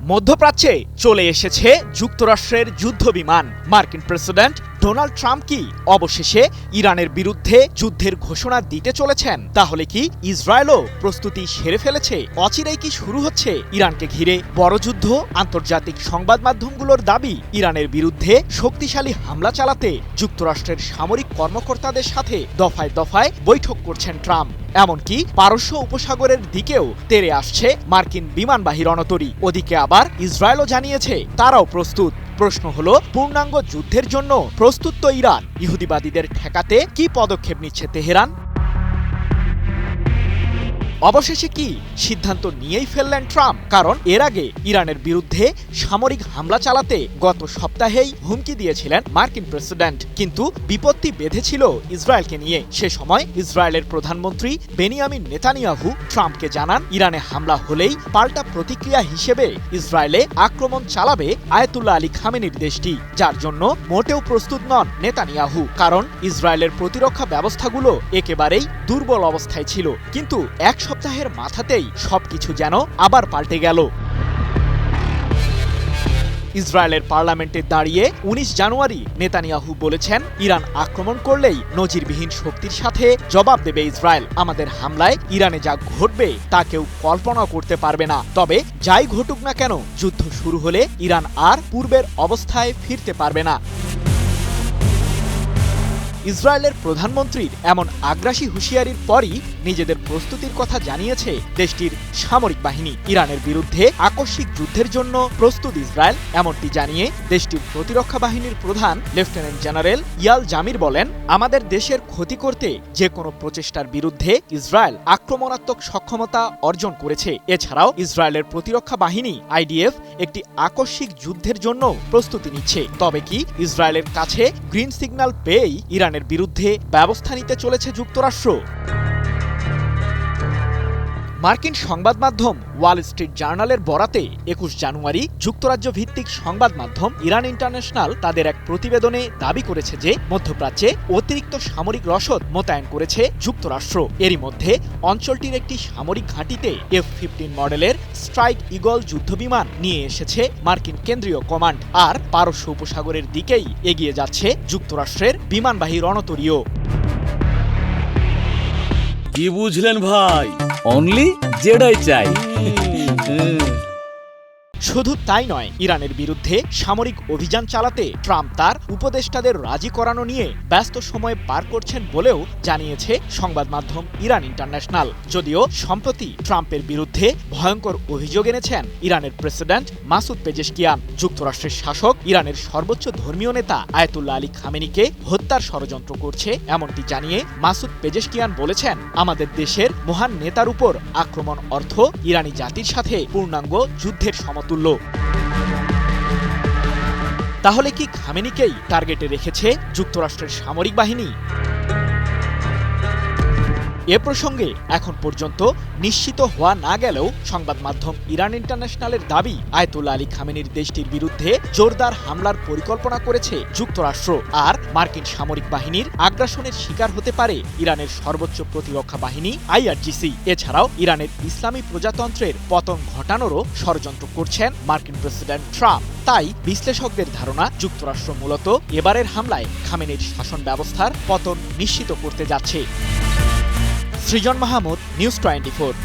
মধ্যপ্রাচ্যে চলে এসেছে যুক্তরাষ্ট্রের যুদ্ধবিমান। মার্কিন প্রেসিডেন্ট ডোনাল্ড ট্রাম্প কি অবশেষে ইরানের বিরুদ্ধে যুদ্ধের ঘোষণা দিতে চলেছেন? তাহলে কি ইসরায়েলও প্রস্তুতি সেরে ফেলেছে? অচিরেই কি শুরু হচ্ছে ইরানকে ঘিরে বড় যুদ্ধ? আন্তর্জাতিক সংবাদ মাধ্যমগুলোর দাবি, ইরানের বিরুদ্ধে শক্তিশালী হামলা চালাতে যুক্তরাষ্ট্রের সামরিক কর্মকর্তাদের সাথে দফায় দফায় বৈঠক করছেন ট্রাম্প। এমনকি পারস্য উপসাগরের দিকেও তেড়ে আসছে মার্কিন বিমানবাহী রণতরী। ওদিকে আবার ইসরায়েলও জানিয়েছে তারাও প্রস্তুত। প্রশ্ন হলো, পূর্ণাঙ্গ যুদ্ধের জন্য প্রস্তুত তো ইরান? ইহুদিবাদীদের ঠেকাতে কি পদক্ষেপ নিচ্ছে তেহরান? অবশেষে কি সিদ্ধান্ত নিয়েই ফেললেন ট্রাম্প? কারণ এর আগে ইরানের বিরুদ্ধে সামরিক হামলা চালাতে গত সপ্তাহেই হুমকি দিয়েছিলেন মার্কিন প্রেসিডেন্ট, কিন্তু বিপত্তি বেঁধেছিল ইসরায়েলকে নিয়ে। সে সময় ইসরায়েলের প্রধানমন্ত্রী বেনিয়ামিন নেতানিয়াহু ট্রাম্পকে জানান, ইরানে হামলা হলেই পাল্টা প্রতিক্রিয়া হিসেবে ইসরায়েলে আক্রমণ চালাবে আয়াতুল্লাহ আলী খামেনির দেশটি, যার জন্য মোটেও প্রস্তুত নন নেতানিয়াহু। কারণ ইসরায়েলের প্রতিরক্ষা ব্যবস্থাগুলো একেবারেই দুর্বল অবস্থায় ছিল। কিন্তু এক সপ্তাহের মাথাতেই সবকিছু যেন আবার পাল্টে গেল। ইসরায়েলের পার্লামেন্টে দাঁড়িয়ে ১৯ জানুয়ারি নেতানিয়াহু বলেছেন, ইরান আক্রমণ করলেই নজিরবিহীন শক্তির সাথে জবাব দেবে ইসরায়েল। আমাদের হামলায় ইরানে যা ঘটবে তা কেউ কল্পনা করতে পারবে না। তবে যাই ঘটুক না কেন, যুদ্ধ শুরু হলে ইরান আর পূর্বের অবস্থায় ফিরতে পারবে না। ইসরায়েলের প্রধানমন্ত্রীর এমন আগ্রাসী হুঁশিয়ারির পরই নিজেদের প্রস্তুতির কথা জানিয়েছে দেশটির সামরিক বাহিনী। ইরানের বিরুদ্ধে আকস্মিক যুদ্ধের জন্য প্রস্তুত ইসরায়েল, এমনটি জানিয়ে দেশটির প্রতিরক্ষা বাহিনীর প্রধান লেফটেন্যান্ট জেনারেল ইয়াল জামির বলেন, আমাদের দেশের ক্ষতি করতে যে কোনো প্রচেষ্টার বিরুদ্ধে ইসরায়েল আক্রমণাত্মক সক্ষমতা অর্জন করেছে। এছাড়াও ইসরায়েলের প্রতিরক্ষা বাহিনী আইডিএফ একটি আকস্মিক যুদ্ধের জন্য প্রস্তুতি নিচ্ছে। তবে কি ইসরায়েলের কাছে গ্রিন সিগন্যাল পেয়েই ইরানের বিরুদ্ধে ব্যবস্থা নিতে চলেছে যুক্তরাষ্ট্র? মার্কিন সংবাদ মাধ্যম ওয়াল স্ট্রিট জার্নালের বরাতে ২১ জানুয়ারি যুক্তরাজ্য ভিত্তিক সংবাদ মাধ্যম ইরান ইন্টারন্যাশনাল তাদের এক প্রতিবেদনে দাবি করেছে যে মধ্যপ্রাচ্যে অতিরিক্ত সামরিক রসদ মোতায়েন করেছে যুক্তরাষ্ট্র। এরই মধ্যে অঞ্চলটির একটি সামরিক ঘাঁটিতে F-15 মডেলের স্ট্রাইক ঈগল যুদ্ধবিমান নিয়ে এসেছে মার্কিন কেন্দ্রীয় কমান্ড। আর পারস্য উপসাগরের দিকেই এগিয়ে যাচ্ছে যুক্তরাষ্ট্রের বিমানবাহী রণতরীও। কি বুঝলেন ভাই? অনলি জেডাই চাই। শুধু তাই নয়, ইরানের বিরুদ্ধে সামরিক অভিযান চালাতে ট্রাম্প তার উপদেষ্টাদের রাজি করানো নিয়ে ব্যস্ত সময় পার করছেন বলেও জানিয়েছে সংবাদ মাধ্যম ইরান ইন্টারন্যাশনাল। যদিও সম্প্রতি ট্রাম্পের বিরুদ্ধে ভয়ঙ্কর অভিযোগ এনেছেন ইরানের প্রেসিডেন্ট মাসুদ পেজেশকিয়ান। যুক্তরাষ্ট্রের শাসক ইরানের সর্বোচ্চ ধর্মীয় নেতা আয়াতুল্লাহ আলী খামেনিকে হত্যার ষড়যন্ত্র করছে, এমনটি জানিয়ে মাসুদ পেজেশকিয়ান বলেছেন, আমাদের দেশের মহান নেতার উপর আক্রমণ অর্থ ইরানি জাতির সাথে পূর্ণাঙ্গ যুদ্ধের সমতুল্য। তাহলে কি খামেনিকেই টার্গেটে রেখেছে যুক্তরাষ্ট্রের সামরিক বাহিনী? এ প্রসঙ্গে এখন পর্যন্ত নিশ্চিত হওয়া না গেলেও সংবাদ মাধ্যম ইরান ইন্টারন্যাশনালের দাবি, আয়াতুল্লাহ আলী খামেনির দেশটির বিরুদ্ধে জোরদার হামলার পরিকল্পনা করেছে যুক্তরাষ্ট্র। আর মার্কিন সামরিক বাহিনীর আগ্রাসনের শিকার হতে পারে ইরানের সর্বোচ্চ প্রতিরক্ষা বাহিনী IRGC। এছাড়াও ইরানের ইসলামী প্রজাতন্ত্রের পতন ঘটানোরও ষড়যন্ত্র করছেন মার্কিন প্রেসিডেন্ট ট্রাম্প। তাই বিশ্লেষকদের ধারণা, যুক্তরাষ্ট্র মূলত এবারের হামলায় খামেনির শাসন ব্যবস্থার পতন নিশ্চিত করতে যাচ্ছে। সৃজন মাহমুদ, নিউজ 24।